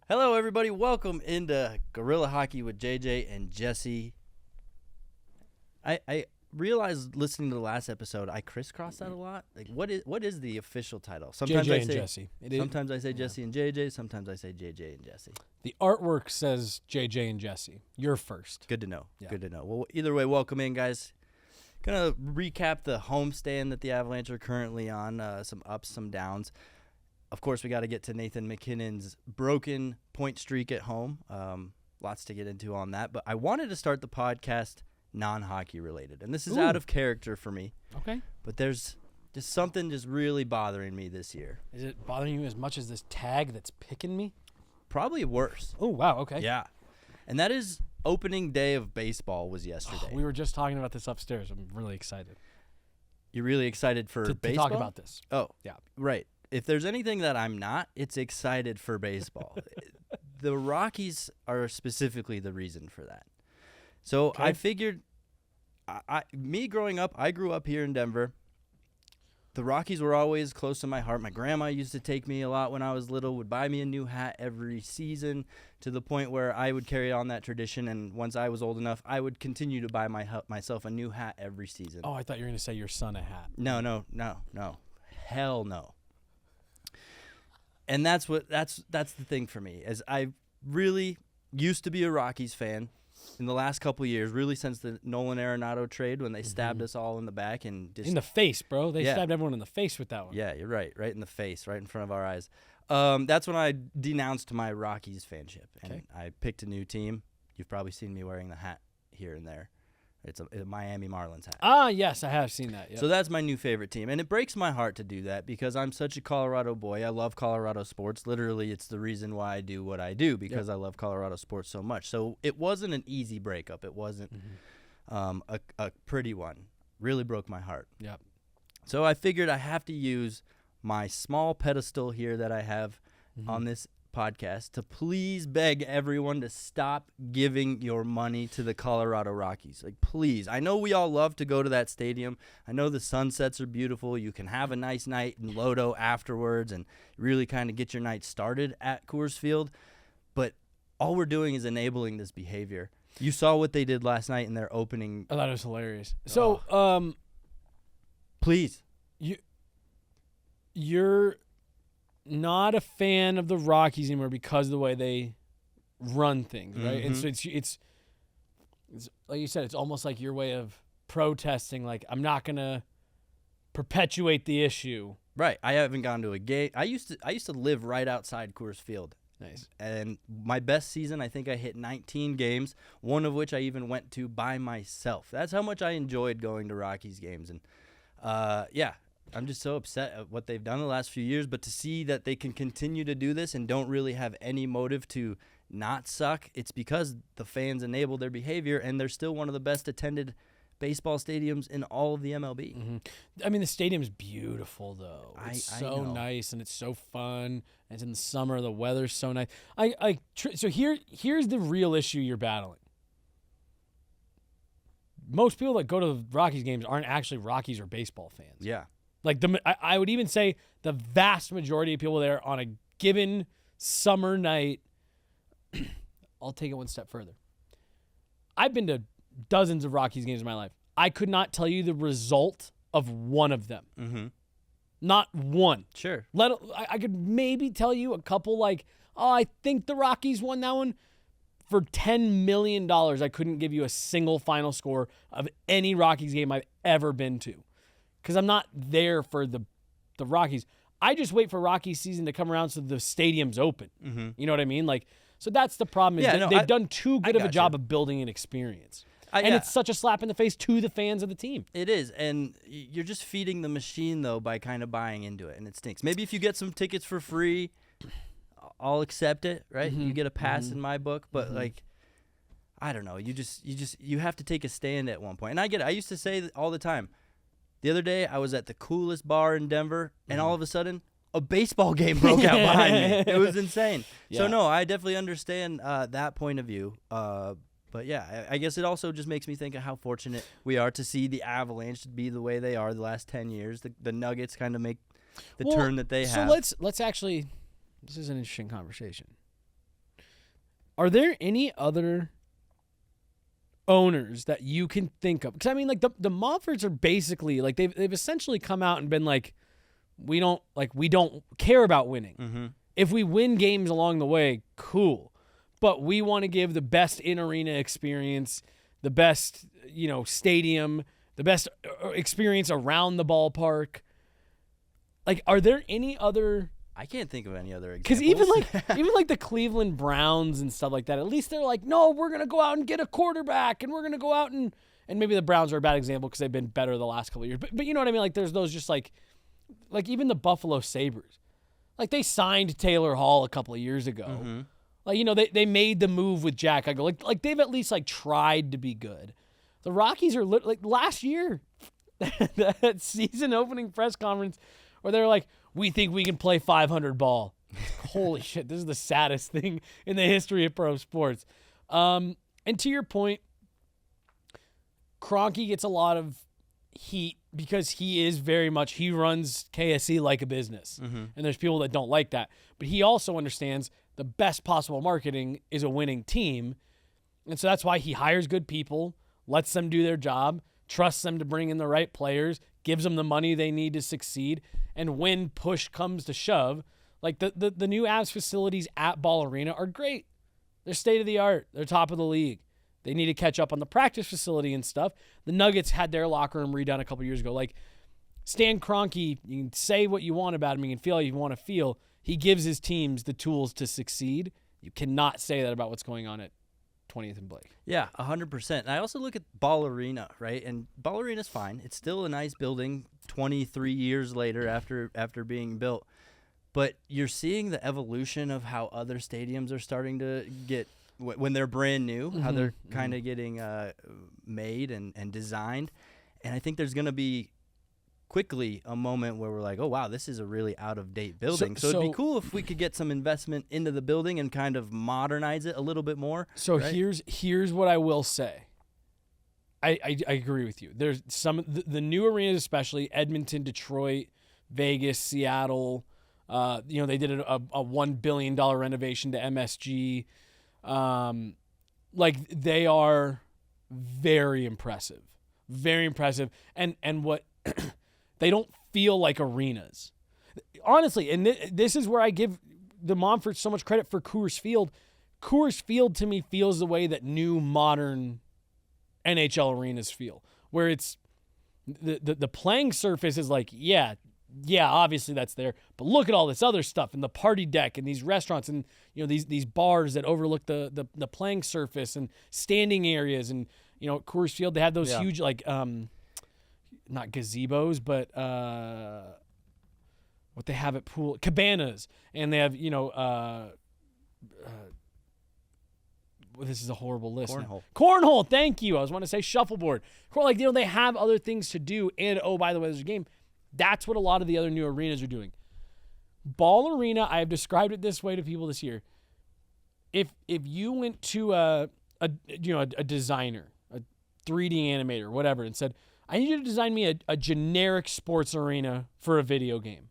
Hello, everybody. Welcome into Guerilla Hockey with JJ and Jesse. I realized listening to the last episode, I crisscrossed that a lot. Like, what is the official title? Sometimes JJ I and say Jesse. Sometimes I say Jesse and JJ. Sometimes I say JJ and Jesse. The artwork says JJ and Jesse. You're first. Good to know. Yeah. Good to know. Well, either way, welcome in, guys. Gonna recap the homestand that the Avalanche are currently on. Some ups, some downs. Of course, we got to get to Nathan MacKinnon's broken point streak at home. Lots to get into on that. But I wanted to start the podcast non-hockey related. And this is out of character for me. Okay. But there's just something just really bothering me this year. Is it bothering you as much as this tag that's picking me? Probably worse. Oh, wow. Okay. Yeah. And that is opening day of baseball was yesterday. We were just talking about this upstairs. I'm really excited. You're really excited for to baseball? talk about this. Oh, Yeah. right. If there's anything that I'm not, it's excited for baseball. The Rockies are specifically the reason for that. So Okay. I figured, me growing up, I grew up here in Denver. The Rockies were always close to my heart. My grandma used to take me a lot when I was little, would buy me a new hat every season, to the point where I would carry on that tradition. And once I was old enough, I would continue to buy myself a new hat every season. Oh, I thought you were going to say your son a hat. No. Hell no. And that's the thing for me, is I really used to be a Rockies fan in the last couple of years, really since the Nolan Arenado trade, when they stabbed us all in the back and just In the face, bro. They Yeah. stabbed everyone in the face with that one. Yeah, you're right in the face, right in front of our eyes. That's when I denounced my Rockies fanship, and Okay. I picked a new team. You've probably seen me wearing the hat here and there. It's a Miami Marlins hat. Ah, yes, I have seen that. Yep. So that's my new favorite team. And it breaks my heart to do that because I'm such a Colorado boy. I love Colorado sports. Literally, it's the reason why I do what I do, because I love Colorado sports so much. So it wasn't an easy breakup. It wasn't a pretty one. Really broke my heart. Yep. So I figured I have to use my small pedestal here that I have on this podcast to please beg everyone to stop giving your money to the Colorado Rockies. Like, please. I know we all love to go to that stadium. I know the sunsets are beautiful. You can have a nice night in Lodo afterwards and really kind of get your night started at Coors Field. But all we're doing is enabling this behavior. You saw what they did last night in their opening. I thought it was hilarious. So, Please. You're not a fan of the Rockies anymore because of the way they run things, right? And so it's like you said, it's almost like your way of protesting. Like, I'm not gonna perpetuate the issue. Right. I haven't gone to a game. I used to live right outside Coors Field. Nice. And my best season, I think I hit 19 games, one of which I even went to by myself. That's how much I enjoyed going to Rockies games. And I'm just so upset at what they've done the last few years. But to see that they can continue to do this and don't really have any motive to not suck, it's because the fans enable their behavior, and they're still one of the best attended baseball stadiums in all of the MLB. I mean, the stadium's beautiful, though. It's I so know. nice, and it's so fun. And it's in the summer. The weather's so nice. So here's the real issue you're battling. Most people that go to the Rockies games aren't actually Rockies or baseball fans. Yeah. Like, I would even say the vast majority of people there on a given summer night. I'll take it one step further. I've been to dozens of Rockies games in my life. I could not tell you the result of one of them. Mm-hmm. Not one. Sure. I could maybe tell you a couple, like, I think the Rockies won that one. For $10 million, I couldn't give you a single final score of any Rockies game I've ever been to. Because I'm not there for the Rockies. I just wait for Rockies season to come around so the stadium's open. Mm-hmm. You know what I mean? Like, so that's the problem. Is they've done too good of a job of building an experience. It's such a slap in the face to the fans of the team. It is, and you're just feeding the machine, though, by kind of buying into it, and it stinks. Maybe if you get some tickets for free, I'll accept it, right? You get a pass in my book, but like, I don't know. You have to take a stand at one point, and I get it. I used to say all the time. The other day, I was at the coolest bar in Denver, and all of a sudden, a baseball game broke out behind me. It was insane. Yeah. So, no, I definitely understand that point of view. But, yeah, I guess it also just makes me think of how fortunate we are to see the Avalanche be the way they are the last 10 years. The Nuggets kind of make the turn that they have. So let's actually – this is an interesting conversation. Are there any other owners that you can think of? Because I mean, like the Montforts are basically like they've essentially come out and been like, we don't care about winning. Mm-hmm. If we win games along the way, cool. But we want to give the best in-arena experience, the best, stadium, the best experience around the ballpark. Like, are there any other? I can't think of any other examples. Because even like the Cleveland Browns and stuff like that, at least they're like, no, we're gonna go out and get a quarterback, and we're gonna go out and maybe the Browns are a bad example because they've been better the last couple of years. But you know what I mean? Like, there's those just like even the Buffalo Sabres, like they signed Taylor Hall a couple of years ago. Mm-hmm. Like, they made the move with Jack Eichel. Like they've at least like tried to be good. The Rockies are like last year, that season opening press conference where they're like, we think we can play 500 ball. Holy shit, this is the saddest thing in the history of pro sports. And to your point, Kroenke gets a lot of heat because he runs KSC like a business. Mm-hmm. And there's people that don't like that. But he also understands the best possible marketing is a winning team. And so that's why he hires good people, lets them do their job, trusts them to bring in the right players, gives them the money they need to succeed. And when push comes to shove, like the new Avs facilities at Ball Arena are great. They're state of the art. They're top of the league. They need to catch up on the practice facility and stuff. The Nuggets had their locker room redone a couple years ago. Like, Stan Kroenke, you can say what you want about him. You can feel how you want to feel. He gives his teams the tools to succeed. You cannot say that about what's going on at 20th and Blake. Yeah, 100%. And I also look at Ball Arena, right? And Ball Arena's fine. It's still a nice building 23 years later after being built. But you're seeing the evolution of how other stadiums are starting to get, when they're brand new, how they're kind of getting made and designed. And I think there's going to be quickly a moment where we're like, oh, wow, this is a really out-of-date building. So it'd be cool if we could get some investment into the building and kind of modernize it a little bit more. So right? here's what I will say. I agree with you. There's some the new arenas, especially Edmonton, Detroit, Vegas, Seattle. They did a $1 billion renovation to MSG. Like, they are very impressive. Very impressive. And what they don't feel like arenas. Honestly, and this is where I give the Montforts so much credit for Coors Field. Coors Field, to me, feels the way that new modern NHL arenas feel, where it's the playing surface is like, yeah, obviously that's there, but look at all this other stuff and the party deck and these restaurants and these bars that overlook the playing surface and standing areas. And at Coors Field they had those huge not gazebos, but what they have at pool cabanas, and they have this is a horrible list. Cornhole. Thank you. I was wanting to say shuffleboard. Like, they have other things to do. And oh, by the way, there's a game. That's what a lot of the other new arenas are doing. Ball Arena, I have described it this way to people this year. If you went to a designer, a 3D animator, whatever, and said, I need you to design me a generic sports arena for a video game,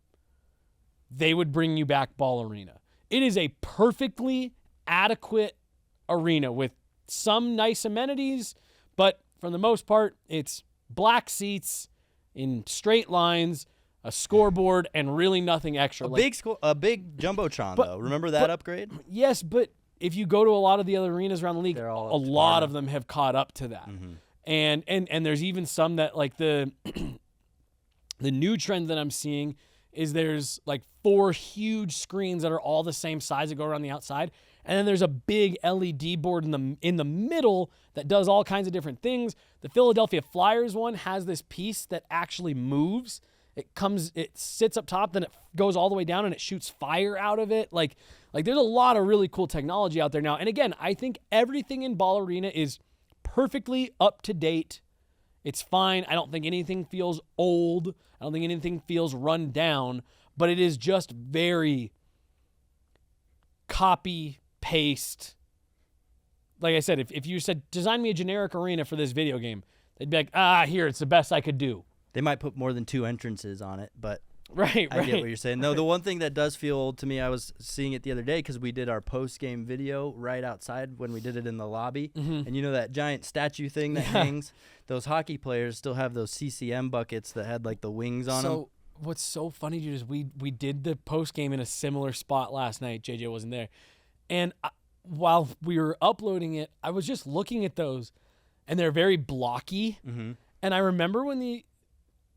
they would bring you back Ball Arena. It is a perfectly adequate arena with some nice amenities, but for the most part, it's black seats in straight lines, a scoreboard, and really nothing extra. A big jumbotron, though. Remember that upgrade? Yes, but if you go to a lot of the other arenas around the league, a lot of them have caught up to that. Mm-hmm. And there's even some that, like, the new trend that I'm seeing is there's like 4 huge screens that are all the same size that go around the outside. And then there's a big LED board in the middle that does all kinds of different things. The Philadelphia Flyers one has this piece that actually moves. It sits up top, then it goes all the way down and it shoots fire out of it. Like there's a lot of really cool technology out there now. And again, I think everything in Ball Arena is perfectly up to date. It's fine. I don't think anything feels old. I don't think anything feels run down, but it is just very copy paste. Like I said, if you said, design me a generic arena for this video game, they'd be like, here, it's the best I could do. They might put more than 2 entrances on it, but Right. I get what you're saying. No, the one thing that does feel old to me, I was seeing it the other day because we did our post-game video right outside when we did it in the lobby. Mm-hmm. And you know that giant statue thing that hangs? Those hockey players still have those CCM buckets that had like the wings on them. So what's so funny, dude, is we did the post-game in a similar spot last night. JJ wasn't there. And while we were uploading it, I was just looking at those, and they're very blocky. Mm-hmm. And I remember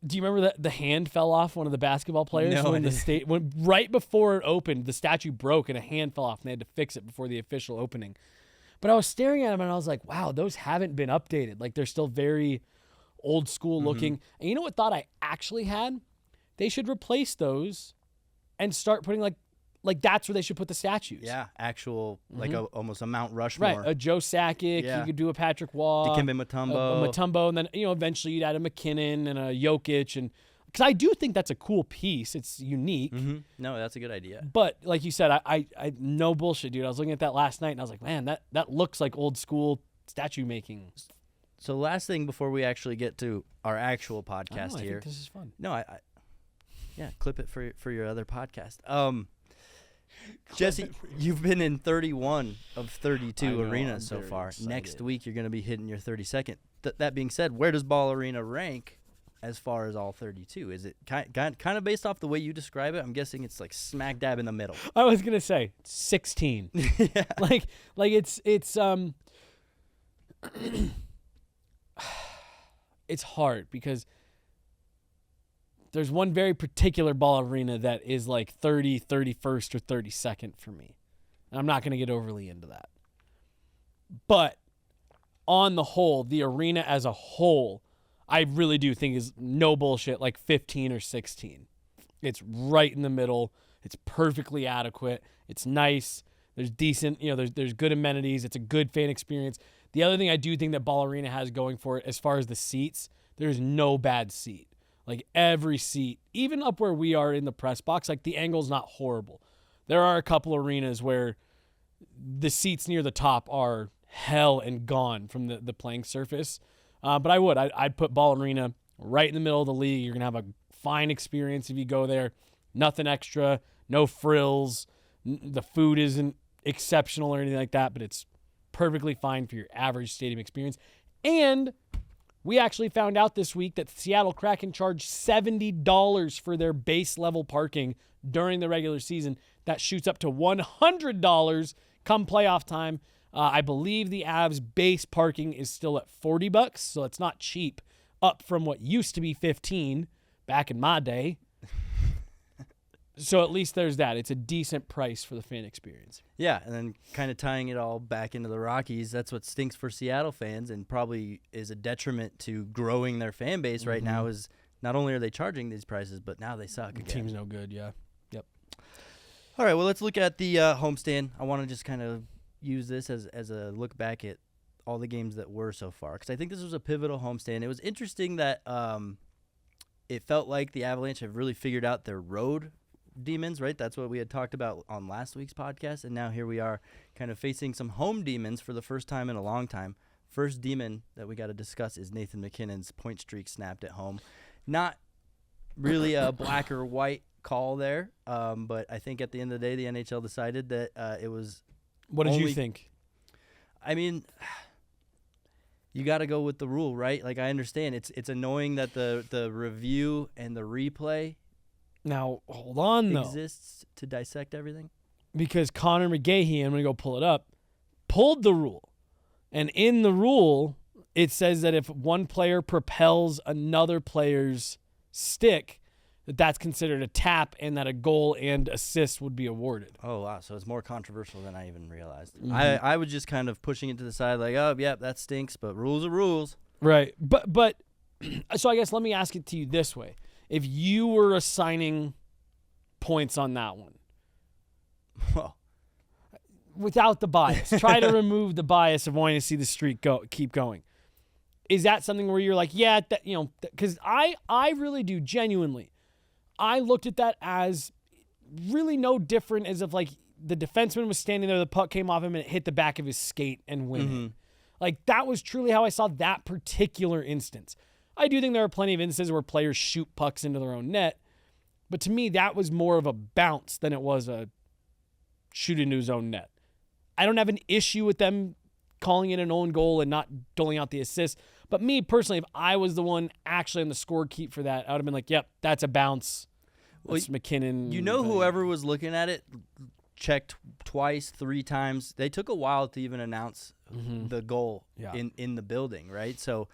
do you remember that the hand fell off one of the basketball players? No, when right before it opened, the statue broke and a hand fell off, and they had to fix it before the official opening. But I was staring at them, and I was like, wow, those haven't been updated. Like, they're still very old school looking. And you know what thought I actually had? They should replace those and start putting like that's where they should put the statues. Yeah, actual, like almost a Mount Rushmore. Right, a Joe Sakic, you could do a Patrick Waugh. Dikembe Mutombo. A Mutombo, and then, eventually you'd add a McKinnon and a Jokic. And because I do think that's a cool piece. It's unique. Mm-hmm. No, that's a good idea. But like you said, I no bullshit, dude. I was looking at that last night, and I was like, man, that looks like old school statue making. So last thing before we actually get to our actual podcast I here. think this is fun. No, yeah, clip it for your other podcast. Jesse, you've been in 31 of 32 arenas so far. Excited. Next week, you're going to be hitting your 32nd. That being said, where does Ball Arena rank as far as all 32? Is it kind of based off the way you describe it? I'm guessing it's like smack dab in the middle. I was gonna say 16. Yeah. like it's it's hard because there's one very particular Ball Arena that is like 30, 31st, or 32nd for me. And I'm not going to get overly into that. But on the whole, the arena as a whole, I really do think is no bullshit, like 15 or 16. It's right in the middle. It's perfectly adequate. It's nice. There's decent, there's good amenities. It's a good fan experience. The other thing I do think that Ball Arena has going for it, as far as the seats, there's no bad seat. Like every seat, even up where we are in the press box, like the angle's not horrible. There are a couple arenas where the seats near the top are hell and gone from the playing surface. But I'd put Ball Arena right in the middle of the league. You're going to have a fine experience if you go there. Nothing extra, no frills. The food isn't exceptional or anything like that, but it's perfectly fine for your average stadium experience. And we actually found out this week that Seattle Kraken charged $70 for their base level parking during the regular season. That shoots up to $100 come playoff time. I believe the Avs base parking is still at $40, so it's not cheap, up from what used to be $15 back in my day. So at least there's that. It's a decent price for the fan experience. Yeah, and then kind of tying it all back into the Rockies, that's what stinks for Seattle fans and probably is a detriment to growing their fan base right now is not only are they charging these prices, but now they suck again. The team's no good, yeah. Yep. All right, well, let's look at the homestand. I want to just kind of use this as a look back at all the games that were so far because I think this was a pivotal homestand. It was interesting that it felt like the Avalanche have really figured out their road demons, right? That's what we had talked about on last week's podcast, and now here we are kind of facing some home demons for the first time in a long time. First demon that we got to discuss is Nathan MacKinnon's point streak snapped at home. Not really a black or white call there, but I think at the end of the day, the NHL decided that it was. What did you think? I mean, you got to go with the rule, right? Like, I understand it's annoying that the review and the replay now hold on though exists to dissect everything, because Connor McGahey, I'm gonna go pull it up, pulled the rule, and in the rule it says that if one player propels another player's stick, that's considered a tap, and that a goal and assist would be awarded. Oh, wow. So it's more controversial than I even realized. I was just kind of pushing it to the side like, oh, yeah, that stinks, but rules are rules. Right. But so I guess let me ask it to you this way. If you were assigning points on that one, Well, without the bias, try to remove the bias of wanting to see the streak keep going. Is that something where you're like, yeah, because I really do genuinely. I looked at that as really no different as if like the defenseman was standing there, the puck came off him and it hit the back of his skate and went in. Like that was truly how I saw that particular instance. I do think there are plenty of instances where players shoot pucks into their own net, But to me, that was more of a bounce than it was a shoot into his own net. I don't have an issue with them calling it an own goal and not doling out the assist. But me personally, if I was the one actually on the score keep for that, I would have been like, yep, that's a bounce. That's MacKinnon. You know, whoever was looking at it checked twice, 3 times. They took a while to even announce the goal in the building, right? So,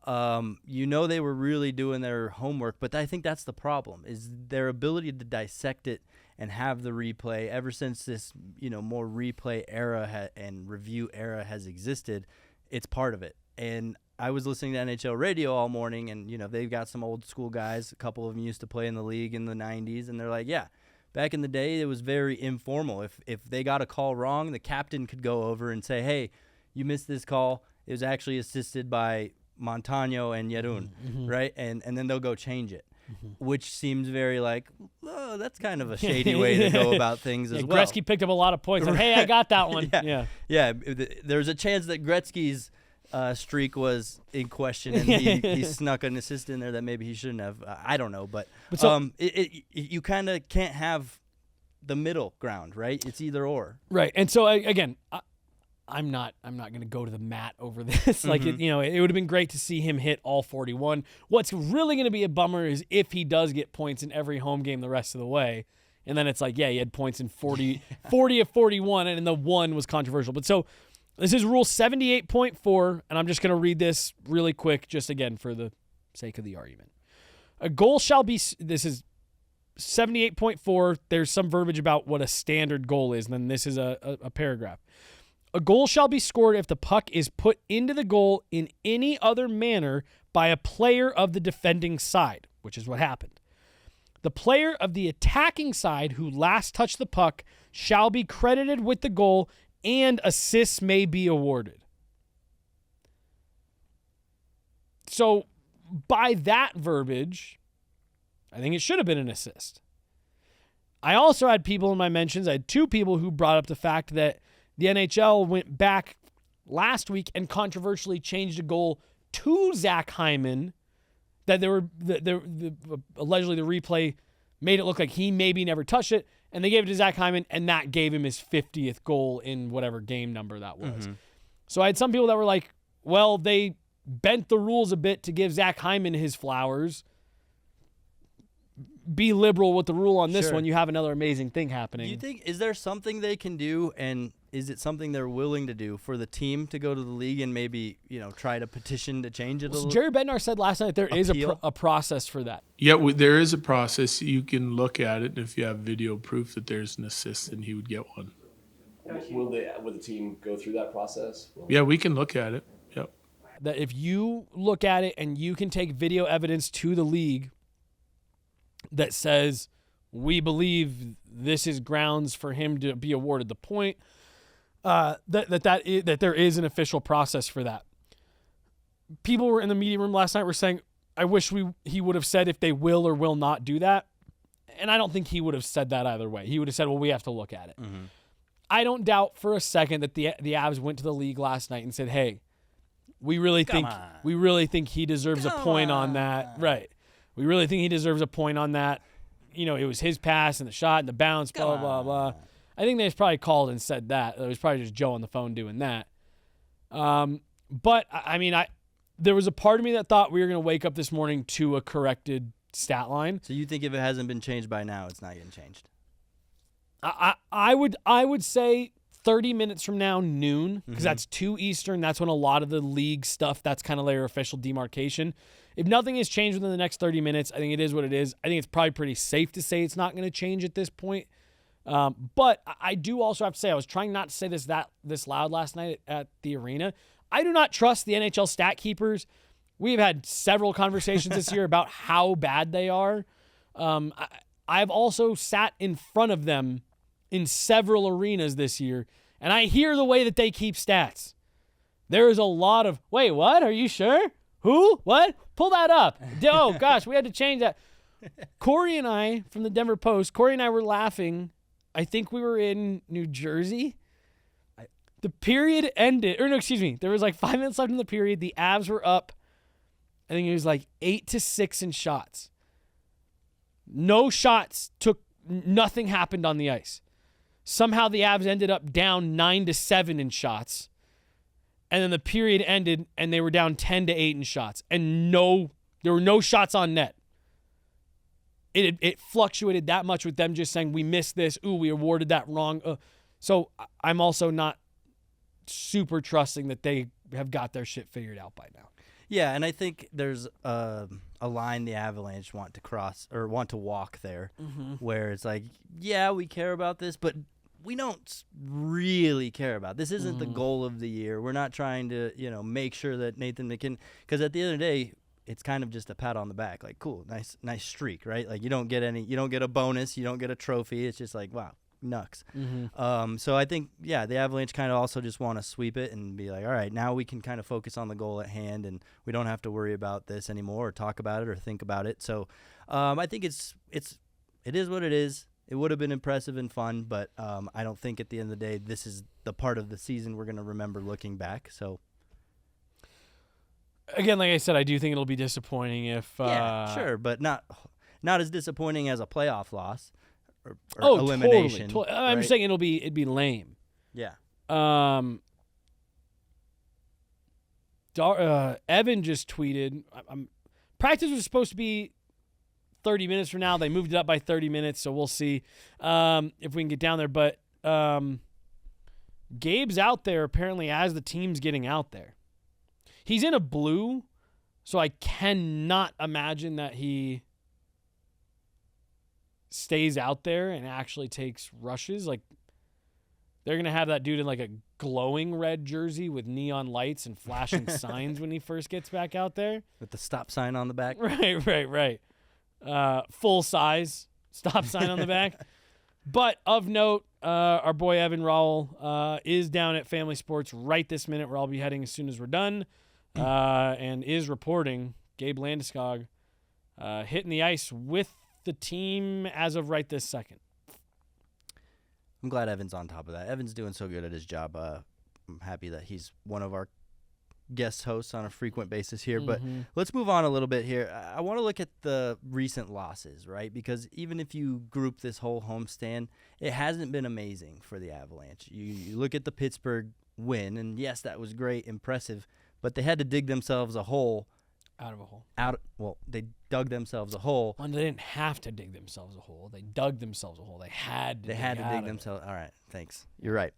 they were really doing their homework. But I think that's the problem, is their ability to dissect it and have the replay. Ever since this, more replay era and review era has existed, it's part of it. And I was listening to NHL radio all morning, and, they've got some old school guys. A couple of them used to play in the league in the 90s, and they're like, yeah, back in the day, it was very informal. If they got a call wrong, the captain could go over and say, hey, you missed this call. It was actually assisted by Montano and Yarun, right? And then they'll go change it, which seems very like, oh, that's kind of a shady way to go about things as well. Gretzky picked up a lot of points. Like, hey, I got that one. Yeah. There's a chance that Gretzky's streak was in question, and he snuck an assist in there that maybe he shouldn't have. I don't know, but you kind of can't have the middle ground, right? It's either or. Right, and so again, I'm not going to go to the mat over this. Like it would have been great to see him hit all 41. What's really going to be a bummer is if he does get points in every home game the rest of the way, and then it's like, yeah, he had points in 40 of 41, and the one was controversial. But so. This is Rule 78.4, and I'm just going to read this really quick, just again for the sake of the argument. A goal shall be, this is 78.4, there's some verbiage about what a standard goal is, and then this is a paragraph. A goal shall be scored if the puck is put into the goal in any other manner by a player of the defending side, which is what happened. The player of the attacking side who last touched the puck shall be credited with the goal, and assists may be awarded. So, by that verbiage, I think it should have been an assist. I also had people in my mentions, I had 2 people who brought up the fact that the NHL went back last week and controversially changed a goal to Zach Hyman, that allegedly the replay made it look like he maybe never touched it, and they gave it to Zach Hyman, and that gave him his 50th goal in whatever game number that was. So I had some people that were like, well, they bent the rules a bit to give Zach Hyman his flowers. Be liberal with the rule on this one. You have another amazing thing happening. Do you think, is there something they can do, and is it something they're willing to do for the team to go to the league and maybe, try to petition to change it a little? Jerry Bednar said last night there is a process for that. Yeah, there is a process. You can look at it, and if you have video proof that there's an assist, then he would get one. Will the team go through that process? Yeah, we can look at it. Yep. That if you look at it and you can take video evidence to the league that says we believe this is grounds for him to be awarded the point, that there is an official process for that. People were in the media room last night were saying, I wish he would have said if they will or will not do that. And I don't think he would have said that either way. He would have said, well, we have to look at it. I don't doubt for a second that the Avs went to the league last night and said, hey, we really think he deserves a point on that. Right. We really think he deserves a point on that. It was his pass and the shot and the bounce, blah, blah, blah. I think they probably called and said that. It was probably just Joe on the phone doing that. But, there was a part of me that thought we were going to wake up this morning to a corrected stat line. So you think if it hasn't been changed by now, it's not getting changed? I would say 30 minutes from now, noon, because that's 2 Eastern. That's when a lot of the league stuff, that's kind of their official demarcation. If nothing has changed within the next 30 minutes, I think it is what it is. I think it's probably pretty safe to say it's not going to change at this point. But I do also have to say, I was trying not to say this loud last night at the arena. I do not trust the NHL stat keepers. We've had several conversations this year about how bad they are. I've also sat in front of them in several arenas this year, and I hear the way that they keep stats. There is a lot of, wait, what? Are you sure? Who? What? Pull that up. Oh, gosh, we had to change that. Corey and I, from the Denver Post, Corey and I were laughing. I think we were in New Jersey. The period ended, there was like 5 minutes left in the period. The Avs were up, I think it was like 8-6 in shots. No shots nothing happened on the ice. Somehow the Avs ended up down 9-7 in shots. And then the period ended and they were down 10-8 in shots. And there were no shots on net. It fluctuated that much with them just saying, we missed this. Ooh, we awarded that wrong. So I'm also not super trusting that they have got their shit figured out by now. Yeah, and I think there's a line the Avalanche want to cross or want to walk there, where it's like, yeah, we care about this, but we don't really care about this. Isn't the goal of the year. We're not trying to, make sure that Nathan MacKinnon, because at the end of the day, it's kind of just a pat on the back. Like, cool, nice streak, right? Like you don't get a bonus, you don't get a trophy. It's just like, wow, nucks. So I think, the Avalanche kind of also just want to sweep it and be like, all right, now we can kind of focus on the goal at hand, and we don't have to worry about this anymore or talk about it or think about it. So I think it is what it is. It would have been impressive and fun, but I don't think at the end of the day this is the part of the season we're going to remember looking back. So again, like I said, I do think it'll be disappointing if sure, but not as disappointing as a playoff loss or elimination. Totally. I'm saying it'd be lame. Yeah. Evan just tweeted, practice was supposed to be 30 minutes from now. They moved it up by 30 minutes, so we'll see if we can get down there. But Gabe's out there apparently as the team's getting out there. He's in a blue, so I cannot imagine that he stays out there and actually takes rushes. Like, they're going to have that dude in like a glowing red jersey with neon lights and flashing signs when he first gets back out there. With the stop sign on the back. Right. Full size stop sign on the back. But of note, our boy Evan Rowell is down at Family Sports right this minute, where I'll be heading as soon as we're done, and is reporting Gabe Landeskog hitting the ice with the team as of right this second. I'm glad Evan's on top of that. Evan's doing so good at his job. I'm happy that he's one of our guest hosts on a frequent basis here. But let's move on a little bit here. I want to look at the recent losses, right? Because even if you group this whole homestand, it hasn't been amazing for the Avalanche. You look at the Pittsburgh win, and yes, that was great, impressive, but they had to dig themselves a hole. Out of a hole. They dug themselves a hole. Well, they didn't have to dig themselves a hole. They dug themselves a hole. They had to dig themselves. All right, thanks. You're right.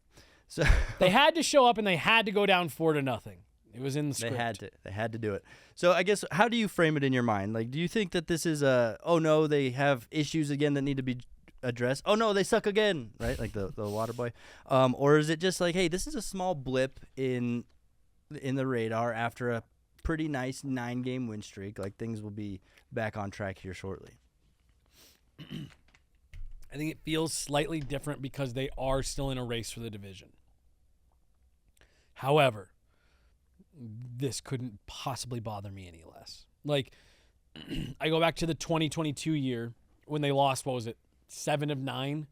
So they had to show up, and they had to go down 4-0. It was in the script. They had to do it. So I guess, how do you frame it in your mind? Like, do you think that this is oh no, they have issues again that need to be addressed? Oh no, they suck again, right? Like the water boy. Or is it just like, hey, this is a small blip in the radar after a pretty nice 9-game win streak? Like, things will be back on track here shortly. I think it feels slightly different because they are still in a race for the division. However, this couldn't possibly bother me any less. Like, I go back to the 2022 year when they lost, 7 of 9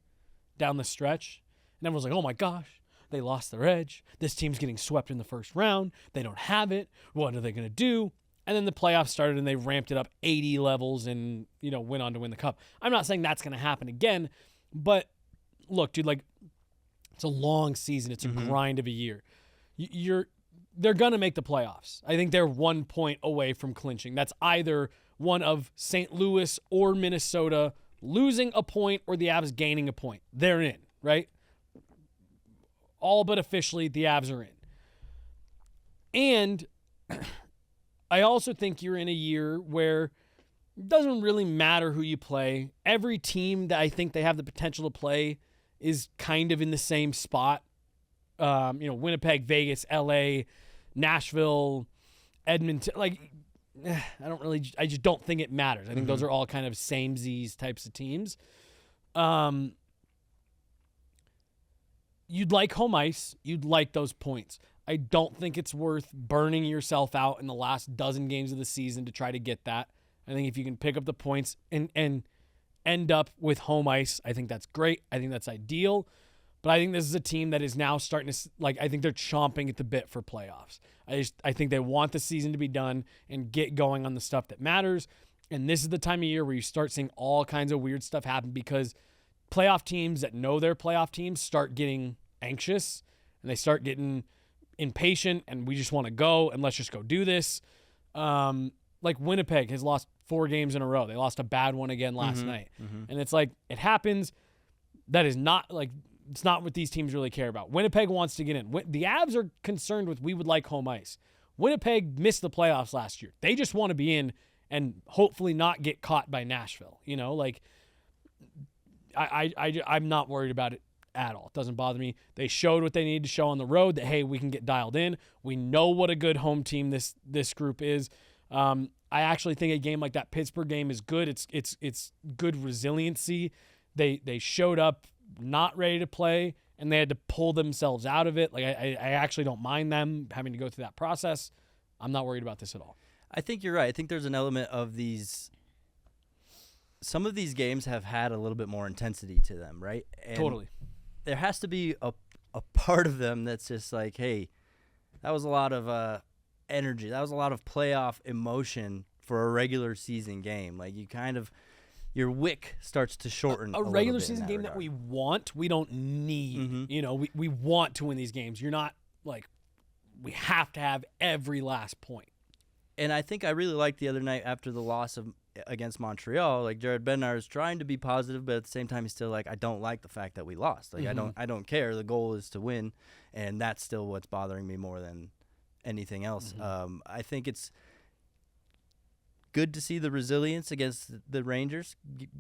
down the stretch. And everyone's like, oh my gosh, they lost their edge. This team's getting swept in the first round. They don't have it. What are they going to do? And then the playoffs started and they ramped it up 80 levels and, went on to win the cup. I'm not saying that's going to happen again, but look, dude, like, it's a long season. It's a grind of a year. They're going to make the playoffs. I think they're 1 point away from clinching. That's either one of St. Louis or Minnesota losing a point or the Avs gaining a point. They're in, right? All but officially, the Avs are in. And I also think you're in a year where it doesn't really matter who you play. Every team that I think they have the potential to play is kind of in the same spot. Winnipeg, Vegas, LA, Nashville, Edmonton. Like, I just don't think it matters. I think those are all kind of samesies types of teams. You'd like home ice. You'd like those points. I don't think it's worth burning yourself out in the last dozen games of the season to try to get that. I think if you can pick up the points and end up with home ice, I think that's great. I think that's ideal. But I think this is a team that is now starting to, I think they're chomping at the bit for playoffs. I think they want the season to be done and get going on the stuff that matters. And this is the time of year where you start seeing all kinds of weird stuff happen because playoff teams that know their playoff teams start getting anxious and they start getting impatient and we just want to go and let's just go do this. Like Winnipeg has lost 4 games in a row. They lost a bad one again last night. And it's like, it happens. That is not like, it's not what these teams really care about. Winnipeg wants to get in. The Avs are concerned with we would like home ice. Winnipeg missed the playoffs last year. They just want to be in and hopefully not get caught by Nashville. You know, like I'm not worried about it at all. It doesn't bother me. They showed what they needed to show on the road that, hey, we can get dialed in. We know what a good home team this group is. I actually think a game like that Pittsburgh game is good. It's good resiliency. They showed up not ready to play and they had to pull themselves out of it. Like I actually don't mind them having to go through that process. I'm not worried about this at all. I think you're right. I think there's an element of these. Some of these games have had a little bit more intensity to them, right? And Totally. there has to be a part of them that's just like, hey, that was a lot of energy. That was a lot of playoff emotion for a regular season game. Like your wick starts to shorten. A regular season game that we want, we don't need. Mm-hmm. You know, we want to win these games. You're not like, we have to have every last point. And I think I really liked the other night after the loss against Montreal. Like Jared Bednar is trying to be positive, but at the same time, he's still like, I don't like the fact that we lost. Like I don't care. The goal is to win, and that's still what's bothering me more than anything else. I think it's good to see the resilience against the Rangers,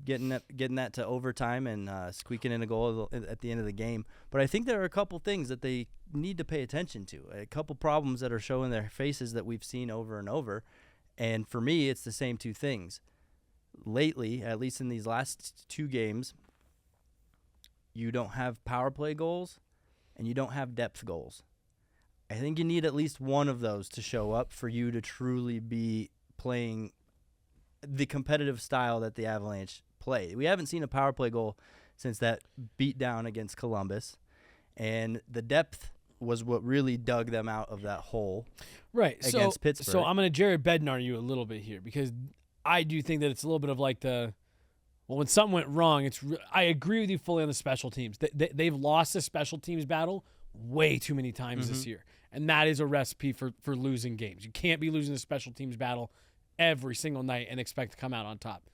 getting that to overtime and squeaking in a goal at the end of the game. But I think there are a couple things that they need to pay attention to, a couple problems that are showing their faces that we've seen over and over. And for me, it's the same 2 things. Lately, at least in these last 2 games, you don't have power play goals and you don't have depth goals. I think you need at least one of those to show up for you to truly be playing the competitive style that the Avalanche play. We haven't seen a power play goal since that beatdown against Columbus, and the depth was what really dug them out of that hole against Pittsburgh. So I'm going to Jared Bednar you a little bit here because I do think that it's a little bit of like when something went wrong, I agree with you fully on the special teams. They've lost the special teams battle way too many times this year, and that is a recipe for losing games. You can't be losing the special teams battle every single night and expect to come out on top.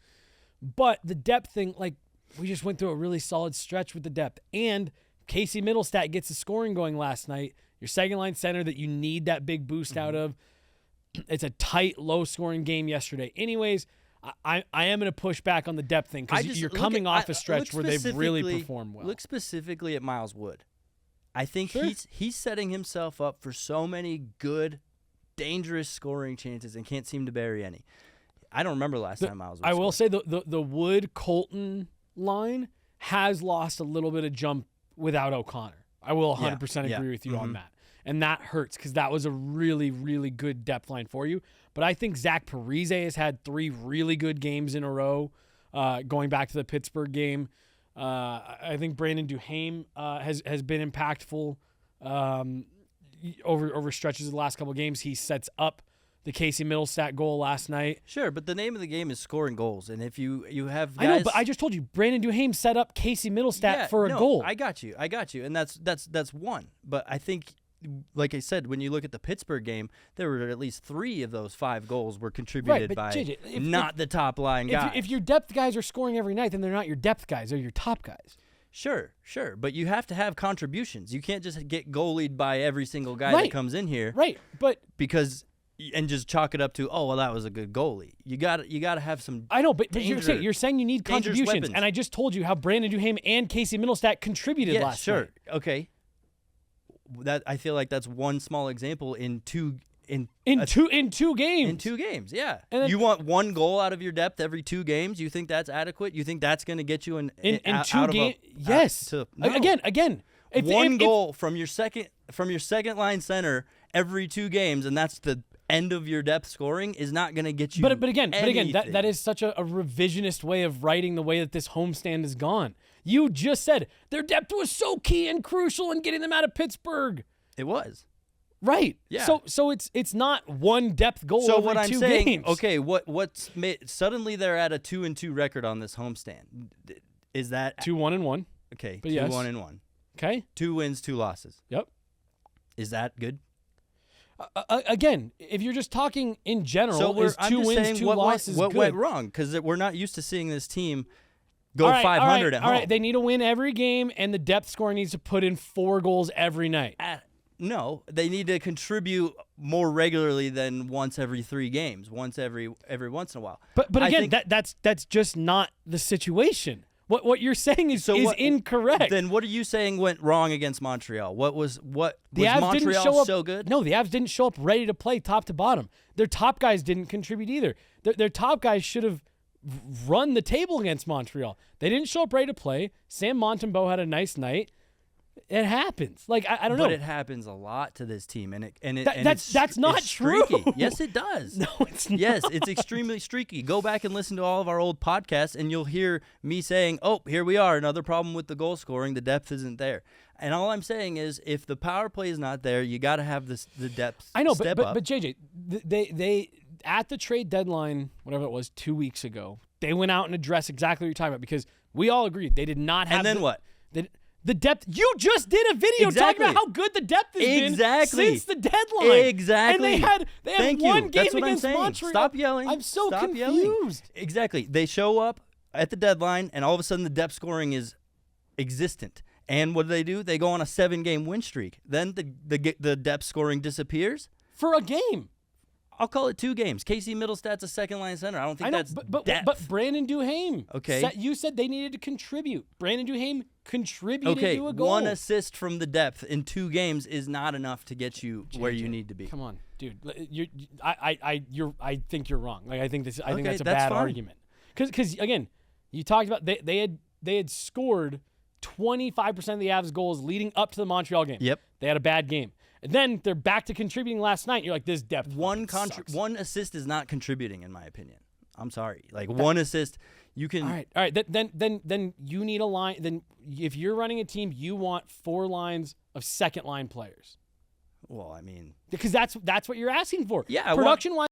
But the depth thing, like we just went through a really solid stretch with the depth, and Casey Middlestat gets the scoring going last night. Your second line center that you need that big boost out of. It's a tight, low scoring game yesterday. Anyways, I am going to push back on the depth thing because you're coming off a stretch where they've really performed well. Look specifically at Miles Wood. I think Sure. he's setting himself up for so many good, dangerous scoring chances and can't seem to bury any. I don't remember the last time Miles Wood I will scored. say the Wood-Colton line has lost a little bit of jump without O'Connor. I will 100% agree with you on that. And that hurts because that was a really, really good depth line for you. But I think Zach Parise has had 3 really good games in a row going back to the Pittsburgh game. I think Brandon Duhaime has been impactful over stretches of the last couple of games. He sets up the Casey Middlestat goal last night. Sure, but the name of the game is scoring goals. And if you have guys... I know, but I just told you, Brandon Duhaime set up Casey Middlestat for a goal. I got you. And that's one. But I think, like I said, when you look at the Pittsburgh game, there were at least 3 of those 5 goals were contributed by JJ, the top line guy. If your depth guys are scoring every night, then they're not your depth guys. They're your top guys. Sure. But you have to have contributions. You can't just get goalied by every single guy that comes in here. Right, but... And just chalk it up to, oh, well, that was a good goalie. You got to have some. I know, but you're saying you need contributions, weapons. and I just told you how Brandon Duhaime and Casey Middlestat contributed last night. Okay. That I feel like that's one small example in two games. In 2 games. In 2 games, yeah. And then, you want 1 goal out of your depth every 2 games? You think that's adequate? You think that's going to get you in 2 games? Yes. No. Again. One goal from your second line center every 2 games, and that's the end of your depth scoring is not going to get you. But again, that is such a revisionist way of writing the way that this homestand is gone. You just said their depth was so key and crucial in getting them out of Pittsburgh. It was. Right. Yeah. So it's not one depth goal So over what I'm 2 saying, games. okay, what's made suddenly they're at a 2-2 record on this homestand. Is that 2-1-1. okay? But 2-1-1. Okay. 2 wins, 2 losses. Yep. Is that good? Again, if you're just talking in general, So is I'm 2 just wins, saying 2 what losses what good? went wrong, because we're not used to seeing this team go All right, 500 at home. All right, they need to win every game, and the depth scoring needs to put in 4 goals every night. No, they need to contribute more regularly than once every 3 games, once every once in a while. But I again, think- that's just not the situation. What you're saying is incorrect. Then what are you saying went wrong against Montreal? Was the Avs Montreal didn't show up, so good? No, the Avs didn't show up ready to play top to bottom. Their top guys didn't contribute either. Their top guys should have run the table against Montreal. They didn't show up ready to play. Sam Montembeault had a nice night. It happens. Like I don't know. But it happens a lot to this team, and that's not it's true. streaky. Yes, it does. No, it's not. Yes, it's extremely streaky. Go back and listen to all of our old podcasts, and you'll hear me saying, "Oh, here we are. Another problem with the goal scoring. The depth isn't there." And all I'm saying is, if the power play is not there, you got to have the depth. I know, step but up. JJ, they at the trade deadline, whatever it was, 2 weeks ago, they went out and addressed exactly what you're talking about because we all agreed they did not have. And then what? The depth. You just did a video talking about how good the depth has been since the deadline. Exactly. And they had one game That's what against I'm saying. Montreal. Stop yelling. I'm so Stop confused. Yelling. Exactly. They show up at the deadline, and all of a sudden the depth scoring is existent. And what do? They go on a 7-game win streak. Then the depth scoring disappears For a game. I'll call it 2 games. Casey Middlestat's a second-line center. I don't think that's depth. But Brandon Duhaime. Okay. You said they needed to contribute. Brandon Duhaime contributed to a goal. 1 assist from the depth in 2 games is not enough to get you where you need to be. Come on, dude. I think you're wrong. Like I think that's a that's bad fine. argument. Because again, you talked about they had scored 25% of the Avs goals leading up to the Montreal game. Yep. They had a bad game. And then they're back to contributing last night. You're like, this depth. One sucks. assist is not contributing, in my opinion. I'm sorry. Like 1 assist, you can. All right. Then you need a line. Then if you're running a team, you want 4 lines of second line players. Well, I mean, Because that's what you're asking for. Yeah, Production wise.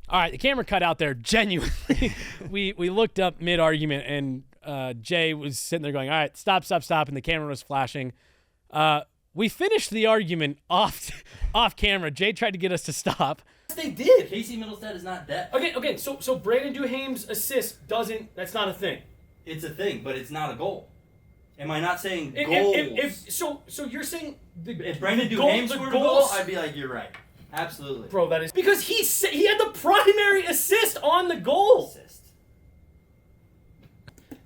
All right, the camera cut out there. Genuinely, we looked up mid argument, and Jay was sitting there going, "All right, stop," and the camera was flashing. We finished the argument off camera. Jay tried to get us to stop. They did. Casey Middlestat is not depth. Okay. So Brandon Duhaime's assist doesn't. That's not a thing. It's a thing, but it's not a goal. Am I not saying So you're saying if Brandon Duhaime scored a goal, I'd be like, you're right. Absolutely. Bro, that is because he had the primary assist on the goal.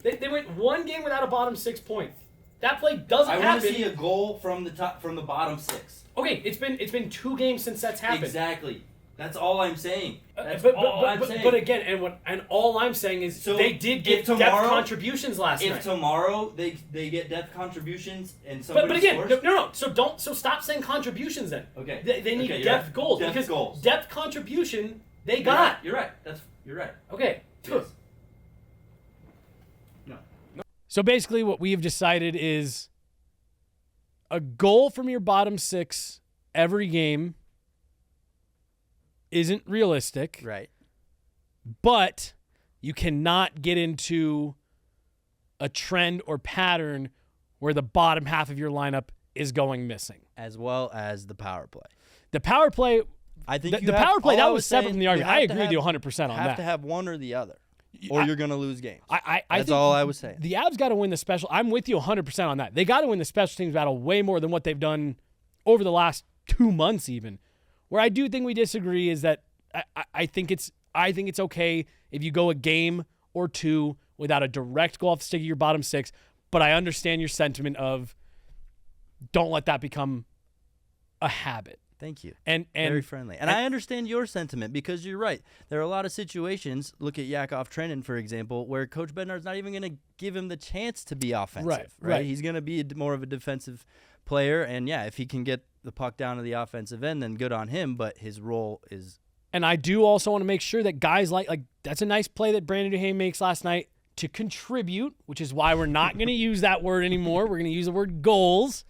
They went 1 game without a bottom 6 point. That play doesn't happen. I want to see a goal from the bottom 6. Okay, it's been 2 games since that's happened. Exactly. That's all I'm saying. That's But all I'm saying. But again, and all I'm saying is they did get depth contributions last night. If tomorrow they get depth contributions and But somebody again, scores, no. So stop saying contributions then. Okay. They need Okay, depth right. goals Depth because goals. depth contribution they got. You're right. You're right. Okay. Yes. No. So basically, what we have decided is a goal from your bottom 6 every game isn't realistic. Right. But you cannot get into a trend or pattern where the bottom half of your lineup is going missing. As well as the power play. The power play, I think the power play, that was separate from the argument. I You have agree with you 100% on You that. have to have one or the other, or you're going to lose games. I That's think all I was saying. The Avs got to win the special. I'm with you 100% on that. They got to win the special teams battle way more than what they've done over the last 2 months even. Where I do think we disagree is that I think it's okay if you go a game or 2 without a direct goal off the stick of your bottom 6, but I understand your sentiment of don't let that become a habit. Thank you. And very friendly. And I understand your sentiment because you're right. There are a lot of situations, look at Yakov Trenin, for example, where Coach Bednar's not even going to give him the chance to be offensive. Right. He's going to be more of a defensive player. And, yeah, if he can get the puck down to the offensive end, then good on him. But his role is... And I do also want to make sure that guys like that's a nice play that Brandon Duhaime makes last night. to contribute, which is why we're not going to use that word anymore. We're going to use the word goals.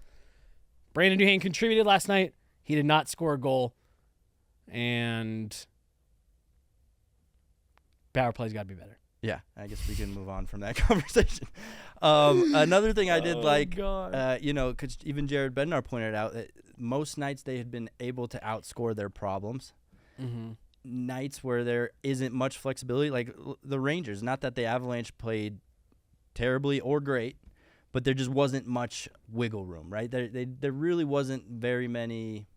Brandon Duhaime contributed last night. He did not score a goal. And power play's got to be better. Yeah, I guess we can move on from that conversation. Another thing I did because even Jared Bednar pointed out that most nights they had been able to outscore their problems. Mm-hmm. Nights where there isn't much flexibility, like the Rangers, not that the Avalanche played terribly or great, but there just wasn't much wiggle room, right? There really wasn't very many.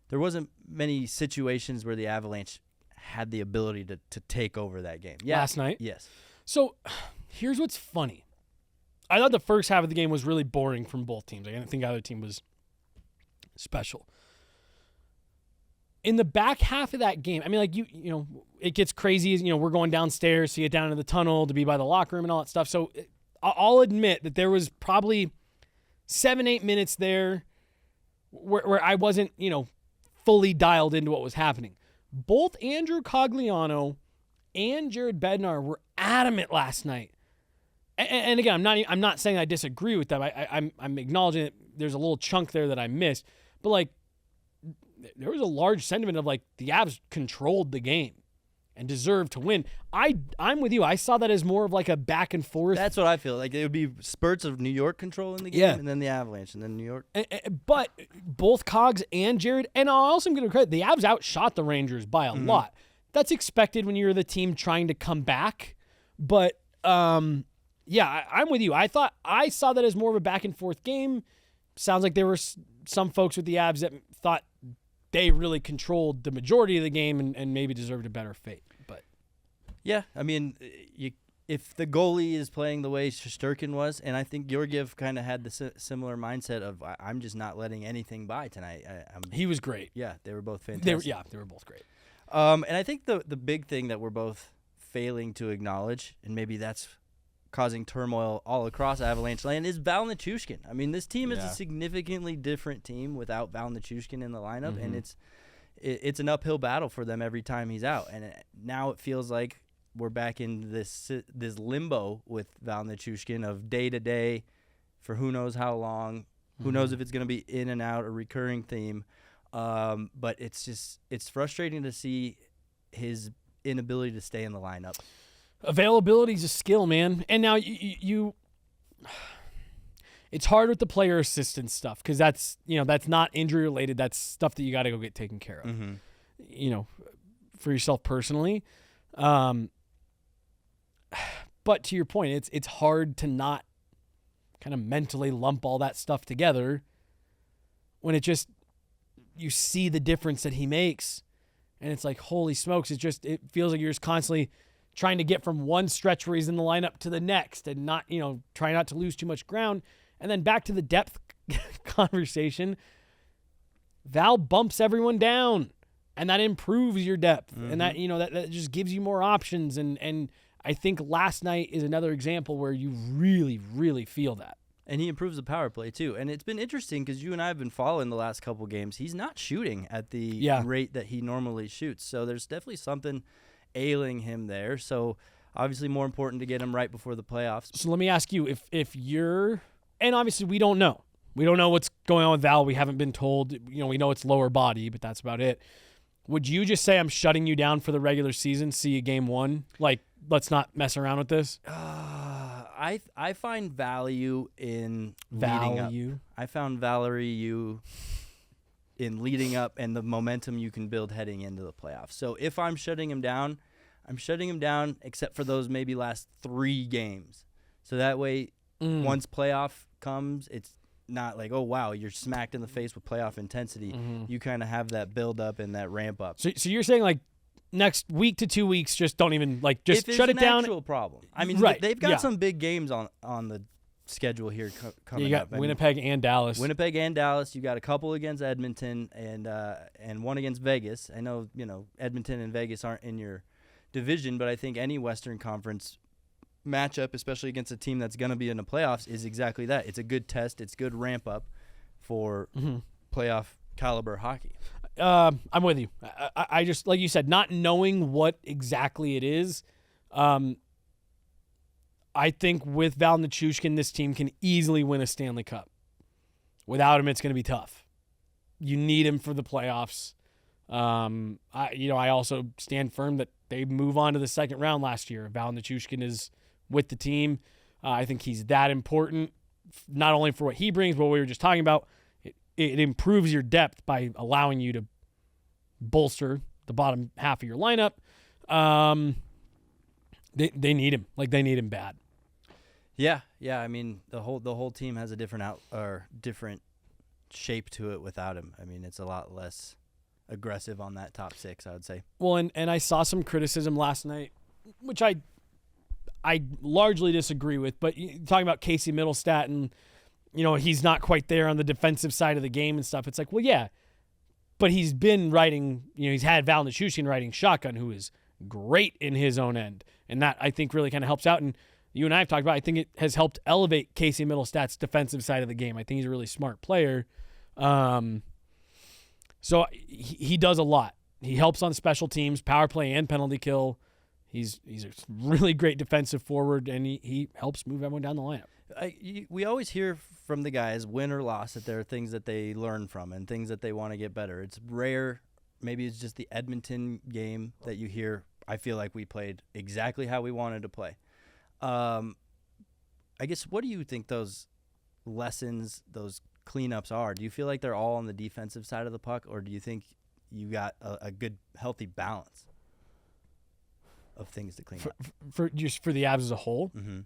There wasn't many situations where the Avalanche had the ability to take over that game. Yeah. Last night? Yes. So here's what's funny. I thought the first half of the game was really boring from both teams. I didn't think either team was special. In the back half of that game, I mean, like, you know, it gets crazy. You know, we're going downstairs to get down into the tunnel to be by the locker room and all that stuff. So I'll admit that there was probably 7-8 minutes there where I wasn't, you know, fully dialed into what was happening. Both Andrew Cogliano and Jared Bednar were adamant last night. And again, I'm not saying I disagree with them. I'm acknowledging that there's a little chunk there that I missed. But, like, there was a large sentiment of, like, the Avs controlled the game and deserved to win. I'm with you. I saw that as more of like a back and forth. That's what I feel. Like it would be spurts of New York controlling the game, and then the Avalanche, and then New York. But both Cogs and Jared, and I'll also give them credit, the Avs outshot the Rangers by a lot. That's expected when you're the team trying to come back. But, I'm with you. I saw that as more of a back and forth game. Sounds like there were some folks with the Avs that thought they really controlled the majority of the game and maybe deserved a better fate. But yeah, I mean, if the goalie is playing the way Shesterkin was, and I think Georgiev kind of had the similar mindset of I'm just not letting anything by tonight. He was great. Yeah, they were both fantastic. They were both great. And I think the big thing that we're both failing to acknowledge, and maybe that's causing turmoil all across Avalanche land, is Val Nichushkin. I mean, this team is a significantly different team without Val Nichushkin in the lineup, and it's an uphill battle for them every time he's out. And now it feels like we're back in this limbo with Val Nichushkin of day to day for who knows how long, who knows if it's going to be in and out, a recurring theme. But it's frustrating to see his inability to stay in the lineup. Availability is a skill, man. And now it's hard with the player assistance stuff because that's not injury related. That's stuff that you got to go get taken care of, for yourself personally. But to your point, it's hard to not kind of mentally lump all that stuff together when you see the difference that he makes, and it's like, holy smokes! It feels like you're just constantly trying to get from one stretch where he's in the lineup to the next and not, try not to lose too much ground. And then back to the depth conversation, Val bumps everyone down, and that improves your depth. And that, that just gives you more options. And I think last night is another example where you really, really feel that. And he improves the power play, too. And it's been interesting because you and I have been following the last couple games. He's not shooting at the rate that he normally shoots. So there's definitely something ailing him there. So obviously more important to get him right before the playoffs. So let me ask you, if you're, and obviously we don't know what's going on with Val. We haven't been told. We know it's lower body, but that's about it. Would you just say I'm shutting you down for the regular season? See you game one. Like, let's not mess around with this. I find value in leading up. I found value in leading up and the momentum you can build heading into the playoffs. So if I'm shutting him down, except for those maybe last 3 games. So that way, once playoff comes, it's not like, oh, wow, you're smacked in the face with playoff intensity. You kind of have that build up and that ramp up. So you're saying, like, next week to 2 weeks, just don't even, like, just shut it down. If it's an actual problem. I mean, they've got some big games on the schedule here coming up. You got Winnipeg and Dallas. You got a couple against Edmonton and one against Vegas. I know, Edmonton and Vegas aren't in your division, but I think any Western Conference matchup, especially against a team that's going to be in the playoffs, is exactly that. It's a good test. It's good ramp up for playoff caliber hockey. I'm with you. I just, like you said, not knowing what exactly it is, I think with Val Nichushkin, this team can easily win a Stanley Cup. Without him, it's going to be tough. You need him for the playoffs. I also stand firm that they move on to the second round last year. Val Nichushkin is with the team. I think he's that important, not only for what he brings, but what we were just talking about. It improves your depth by allowing you to bolster the bottom half of your lineup. They need him. Like, they need him bad. Yeah. I mean, the whole team has a different shape to it without him. I mean, it's a lot less aggressive on that top six, I would say. Well, and I saw some criticism last night, which I largely disagree with. But talking about Casey Middlestat and, he's not quite there on the defensive side of the game and stuff. It's like, well, yeah, but he's been riding, he's had Val Nichushkin riding shotgun, who is great in his own end. And that, I think, really kind of helps out. And you and I have talked about, I think it has helped elevate Casey Middlestat's defensive side of the game. I think he's a really smart player. So he does a lot. He helps on special teams, power play, and penalty kill. He's a really great defensive forward, and he helps move everyone down the lineup. We always hear from the guys, win or loss, that there are things that they learn from and things that they want to get better. It's rare. Maybe it's just the Edmonton game that you hear, I feel like we played exactly how we wanted to play. I guess, what do you think those lessons, those cleanups are? Do you feel like they're all on the defensive side of the puck, or do you think you got a good, healthy balance of things to clean up? For the Avs as a whole? Mm-hmm.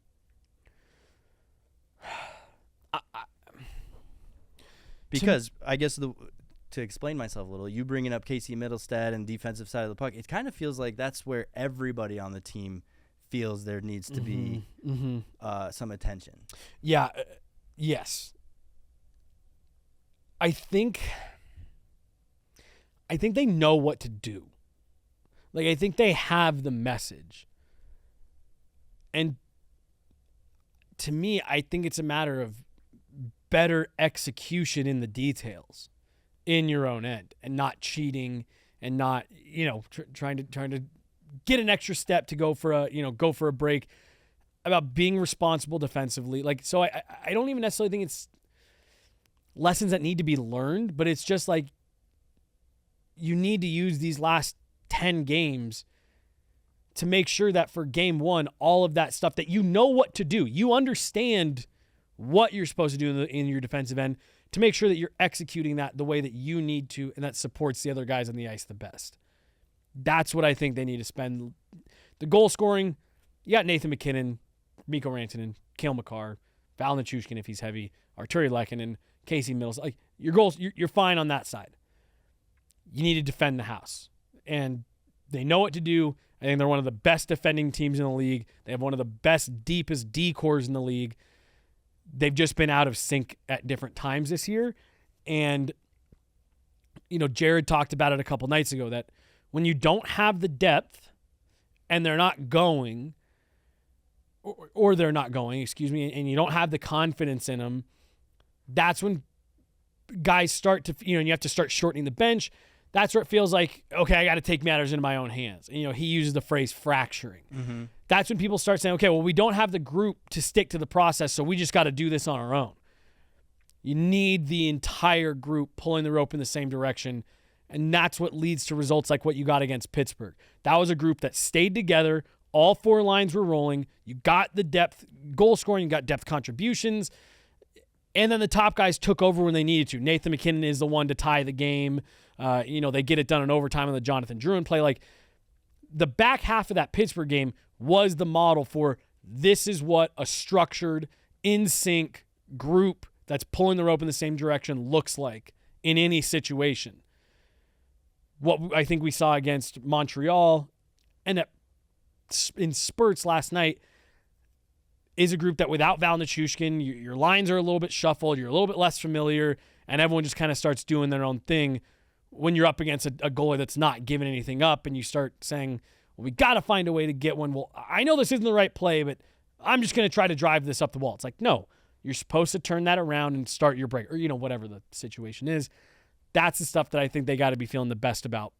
Because I guess to explain myself a little, you bringing up Casey Middlestat and defensive side of the puck, it kind of feels like that's where everybody on the team feels there needs to be some attention. Yeah. Yes. I think they know what to do. Like, I think they have the message. And to me, I think it's a matter of better execution in the details in your own end, and not cheating, and not, trying to get an extra step to go for a break, about being responsible defensively. Like, so I don't even necessarily think it's lessons that need to be learned, but it's just like, you need to use these last 10 games to make sure that for game one, all of that stuff, that you know what to do. You understand what you're supposed to do in your defensive end, to make sure that you're executing that the way that you need to, and that supports the other guys on the ice the best. That's what I think they need to spend. The goal scoring, you got Nathan MacKinnon, Mikko Rantanen, Cale Makar, Val Nichushkin if he's heavy, Arturi Lehkonen, Casey Mills. Like, your goals, you're fine on that side. You need to defend the house. And they know what to do. I think they're one of the best defending teams in the league. They have one of the best, deepest D-cores in the league. They've just been out of sync at different times this year. And, Jared talked about it a couple nights ago, that when you don't have the depth and they're not going, or they're not going, and you don't have the confidence in them, that's when guys start to, and you have to start shortening the bench. That's where it feels like, okay, I got to take matters into my own hands. And, he uses the phrase fracturing. Mm-hmm. That's when people start saying, okay, well, we don't have the group to stick to the process, so we just got to do this on our own. You need the entire group pulling the rope in the same direction, and that's what leads to results like what you got against Pittsburgh. That was a group that stayed together. All four lines were rolling. You got the depth goal scoring. You got depth contributions. And then the top guys took over when they needed to. Nathan MacKinnon is the one to tie the game. They get it done in overtime on the Jonathan Drouin play. Like, the back half of that Pittsburgh game was the model for, this is what a structured, in-sync group that's pulling the rope in the same direction looks like in any situation. What I think we saw against Montreal and in spurts last night is a group that, without Val Nichushkin, your lines are a little bit shuffled, you're a little bit less familiar, and everyone just kind of starts doing their own thing when you're up against a goalie that's not giving anything up, and you start saying, well, we got to find a way to get one. Well, I know this isn't the right play, but I'm just going to try to drive this up the wall. It's like, no, you're supposed to turn that around and start your break, or, whatever the situation is. That's the stuff that I think they got to be feeling the best about,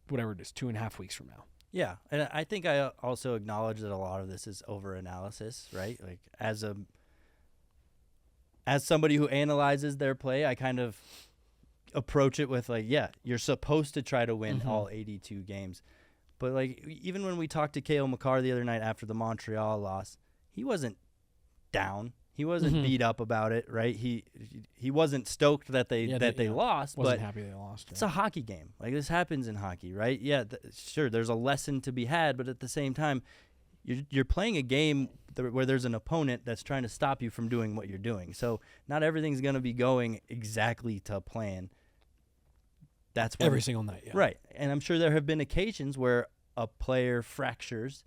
whatever it is, 2.5 weeks from now. Yeah, and I think I also acknowledge that a lot of this is overanalysis, right? Like as somebody who analyzes their play, I kind of approach it with like, yeah, you're supposed to try to win all 82 games. But like even when we talked to Cale Makar the other night after the Montreal loss, he wasn't down. He wasn't beat up about it, right? He wasn't stoked that they lost, Wasn't but happy they lost. it's a hockey game. Like this happens in hockey, right? Yeah, sure. There's a lesson to be had, but at the same time, you're playing a game where there's an opponent that's trying to stop you from doing what you're doing. So not everything's going to be going exactly to plan. That's when, every single night, yeah. right? And I'm sure there have been occasions where a player fractures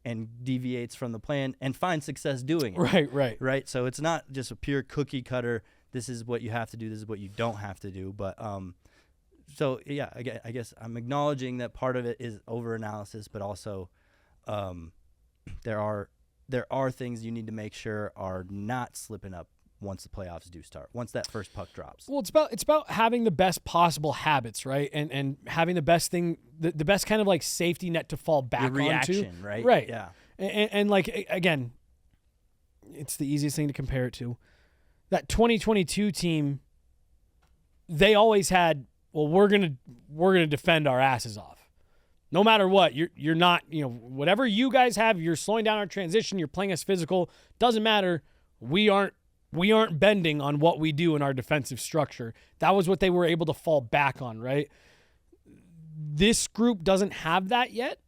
and deviates from the plan and finds success doing it. Right. So it's not just a pure cookie cutter. This is what you have to do. This is what you don't have to do. But so yeah, I guess I'm acknowledging that part of it is overanalysis, but also there are things you need to make sure are not slipping up once the playoffs do start, once that first puck drops. Well, it's about having the best possible habits, right? And having the best thing, the best kind of like safety net to fall back Your reaction, onto. right? Right. Yeah. And like, again, it's the easiest thing to compare it to. That 2022 team, they always had, well, we're gonna defend our asses off. No matter what, you're not, whatever you guys have, you're slowing down our transition, you're playing us physical, doesn't matter. We aren't bending on what we do in our defensive structure. That was what they were able to fall back on, right? This group doesn't have that yet.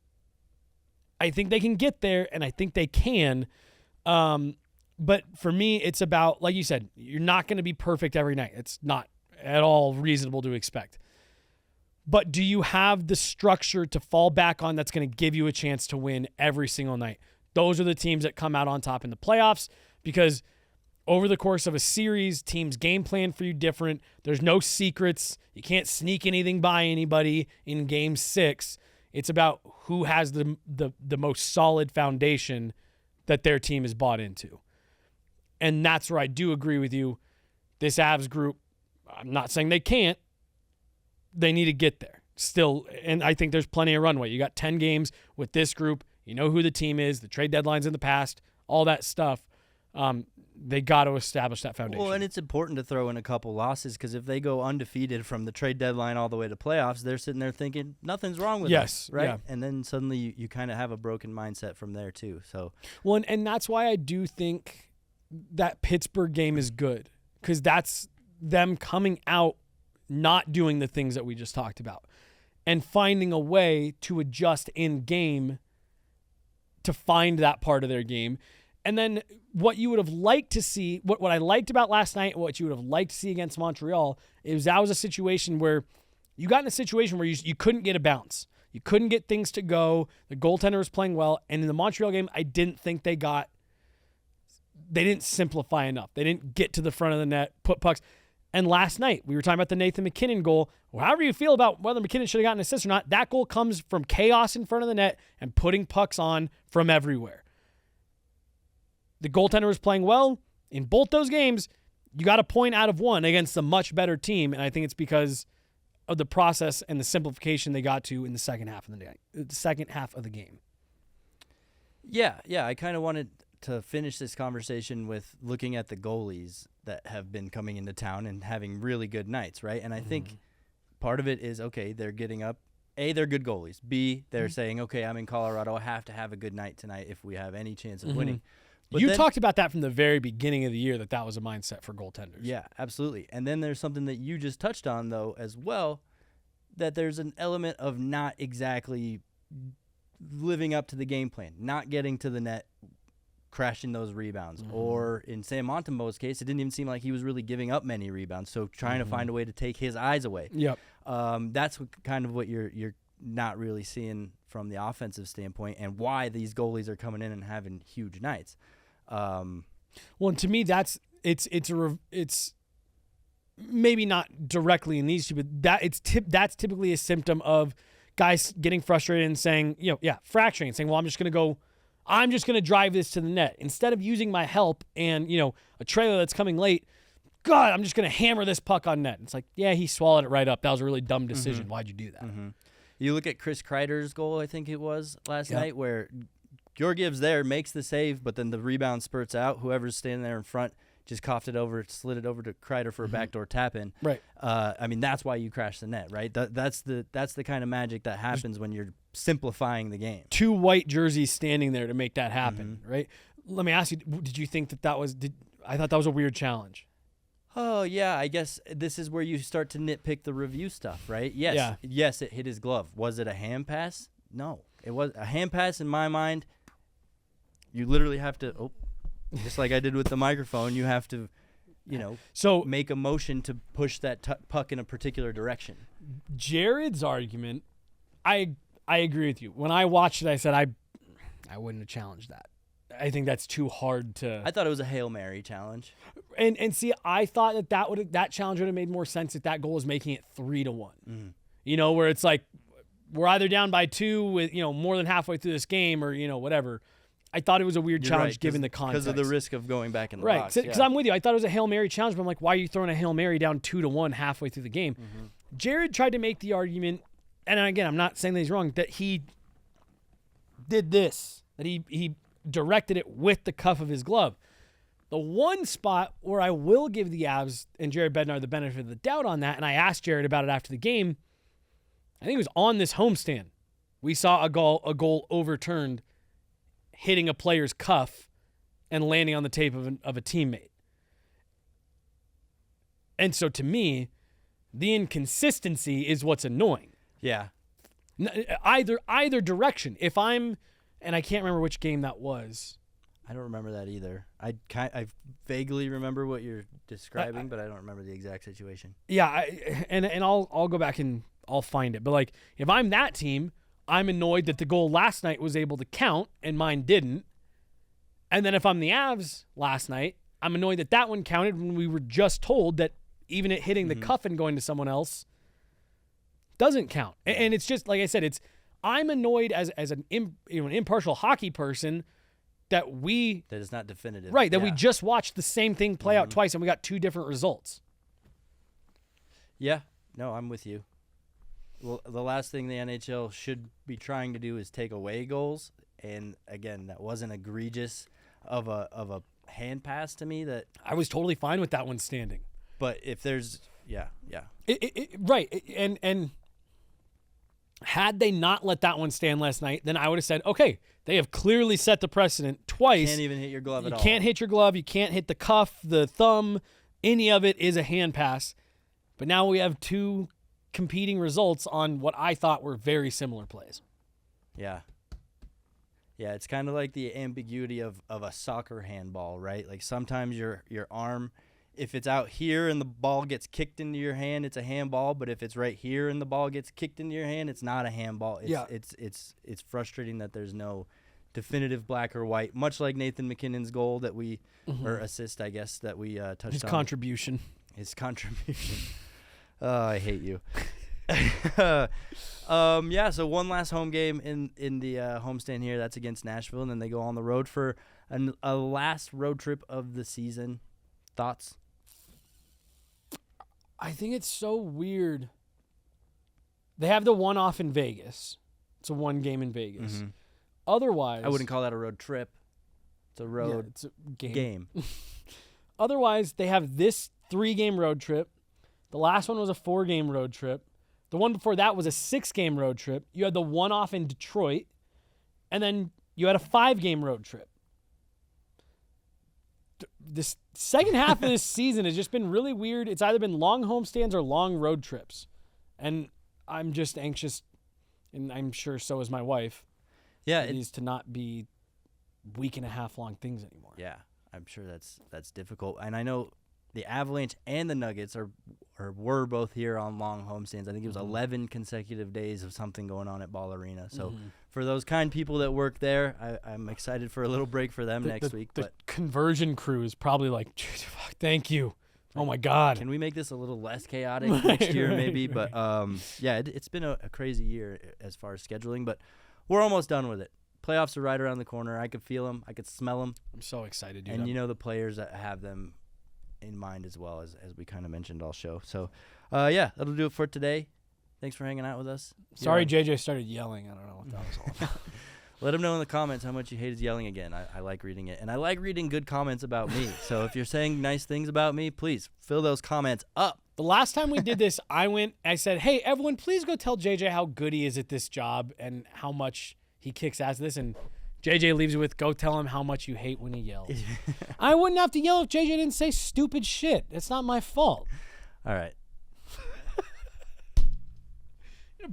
I think they can get there, and I think they can. But for me, it's about, like you said, you're not going to be perfect every night. It's not at all reasonable to expect. But do you have the structure to fall back on that's going to give you a chance to win every single night? Those are the teams that come out on top in the playoffs, because over the course of a series, teams game plan for you different. There's no secrets. You can't sneak anything by anybody in game 6. It's about who has the most solid foundation that their team is bought into. And that's where I do agree with you. This Avs group, I'm not saying they can't. They need to get there still. And I think there's plenty of runway. You got 10 games with this group. You know who the team is, the trade deadlines in the past, all that stuff. They got to establish that foundation. Well, and it's important to throw in a couple losses, because if they go undefeated from the trade deadline all the way to playoffs, they're sitting there thinking nothing's wrong with us, right? Yeah. And then suddenly you kind of have a broken mindset from there too. So, well, and that's why I do think that Pittsburgh game is good, because that's them coming out not doing the things that we just talked about and finding a way to adjust in game to find that part of their game. And then what you would have liked to see, what I liked about last night, what you would have liked to see against Montreal, is that was a situation where you got in a situation where you couldn't get a bounce. You couldn't get things to go. The goaltender was playing well. And in the Montreal game, I didn't think they didn't simplify enough. They didn't get to the front of the net, put pucks. And last night, we were talking about the Nathan MacKinnon goal. Well, however you feel about whether MacKinnon should have gotten an assist or not, that goal comes from chaos in front of the net and putting pucks on from everywhere. The goaltender was playing well. In both those games, you got a point out of one against a much better team, and I think it's because of the process and the simplification they got to in the second half of the game. Yeah. I kind of wanted to finish this conversation with looking at the goalies that have been coming into town and having really good nights, right? And I think part of it is, okay, they're getting up. A, they're good goalies. B, they're saying, okay, I'm in Colorado. I have to have a good night tonight if we have any chance of winning. But you talked about that from the very beginning of the year, that was a mindset for goaltenders. Yeah, absolutely. And then there's something that you just touched on, though, as well, that there's an element of not exactly living up to the game plan, not getting to the net, crashing those rebounds. Or in Sam Montembeau's case, it didn't even seem like he was really giving up many rebounds, so trying to find a way to take his eyes away. Yep. That's kind of what you're not really seeing from the offensive standpoint, and why these goalies are coming in and having huge nights. Well, and to me, that's maybe not directly in these two, but that's typically a symptom of guys getting frustrated and saying, fracturing, and saying, well, I'm just going to drive this to the net instead of using my help and a trailer that's coming late. God, I'm just going to hammer this puck on net. It's like, yeah, he swallowed it right up. That was a really dumb decision. Why'd you do that? You look at Chris Kreider's goal, I think it was last night, where Georgiev's there, makes the save, but then the rebound spurts out. Whoever's standing there in front just coughed it over, slid it over to Kreider for a backdoor tap-in. Right. I mean, that's why you crash the net, right? That's the kind of magic that happens when you're simplifying the game. 2 white jerseys standing there to make that happen, right? Let me ask you, did you think that was I thought that was a weird challenge. Oh, yeah, I guess this is where you start to nitpick the review stuff, right? Yes, it hit his glove. Was it a hand pass? No. It was a hand pass in my mind. You literally have to just like I did with the microphone, you have to, make a motion to push that puck in a particular direction. Jared's argument, I agree with you. When I watched it, I said I wouldn't have challenged that. I think that's too hard to. I thought it was a Hail Mary challenge. And see, I thought that challenge would have made more sense if that goal was making it 3-1. Where it's like we're either down by 2 with more than halfway through this game, or whatever. I thought it was a weird challenge given the context. Because of the risk of going back in the box. Right, because I'm with you. I thought it was a Hail Mary challenge, but I'm like, why are you throwing a Hail Mary down 2-1 halfway through the game? Jared tried to make the argument, and again, I'm not saying that he's wrong, that he did this, that he directed it with the cuff of his glove. The one spot where I will give the Avs and Jared Bednar the benefit of the doubt on that, and I asked Jared about it after the game, I think it was on this homestand. We saw a goal overturned, hitting a player's cuff and landing on the tape of a teammate. And so to me, the inconsistency is what's annoying. Yeah. Either direction. If I'm, and I can't remember which game that was. I don't remember that either. I vaguely remember what you're describing, but I don't remember the exact situation. Yeah, and I'll go back and I'll find it. But like, if I'm that team, I'm annoyed that the goal last night was able to count and mine didn't. And then if I'm the Avs last night, I'm annoyed that one counted when we were just told that even it hitting the cuff and going to someone else doesn't count. And it's just, like I said, I'm annoyed as an impartial hockey person that is not definitive. Right, that we just watched the same thing play out twice and we got 2 different results. Yeah, no, I'm with you. Well, the last thing the NHL should be trying to do is take away goals, and again, that wasn't egregious of a hand pass to me. That I was totally fine with that one standing. But if there's right, and had they not let that one stand last night, then I would have said, okay, they have clearly set the precedent twice. You can't even hit your glove at all. You can't hit your glove. You can't hit the cuff, the thumb. Any of it is a hand pass. But now we have 2 competing results on what I thought were very similar plays. Yeah. Yeah, it's kind of like the ambiguity of a soccer handball, right? Like sometimes your arm, if it's out here and the ball gets kicked into your hand, it's a handball, but if it's right here and the ball gets kicked into your hand, it's not a handball. It's frustrating that there's no definitive black or white, much like Nathan MacKinnon's goal that we or assist, I guess, that we touched on. His contribution. Oh, I hate you. So one last home game in the homestand here. That's against Nashville, and then they go on the road for a last road trip of the season. Thoughts? I think it's so weird. They have the one-off in Vegas. It's a 1 game in Vegas. Otherwise, I wouldn't call that a road trip. It's a road it's a game. Otherwise, they have this 3-game road trip. The last one was a 4-game road trip. The one before that was a 6-game road trip. You had the one-off in Detroit. And then you had a 5-game road trip. This second half of this season has just been really weird. It's either been long homestands or long road trips. And I'm just anxious, and I'm sure so is my wife. Yeah, it needs to not be week and a half long things anymore. Yeah, I'm sure that's difficult. And I know the Avalanche and the Nuggets were both here on long homestands. I think it was 11 consecutive days of something going on at Ball Arena. So for those kind people that work there, I'm excited for a little break for them next week. The conversion crew is probably like, thank you. Oh, my God. Can we make this a little less chaotic next year maybe? But, it's been a crazy year as far as scheduling, but we're almost done with it. Playoffs are right around the corner. I could feel them. I could smell them. I'm so excited, dude. And the players that have them in mind as well, as we kind of mentioned all show. So, that'll do it for today. Thanks for hanging out with us. Sorry, You're- JJ started yelling. I don't know what that was all about. Let him know in the comments how much you hate his yelling again. I like reading it. And I like reading good comments about me. So if you're saying nice things about me, please fill those comments up. The last time we did this, I said, hey, everyone, please go tell JJ how good he is at this job and how much he kicks ass at this. And JJ leaves it with, go tell him how much you hate when he yells. I wouldn't have to yell if JJ didn't say stupid shit. It's not my fault. All right.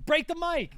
Break the mic.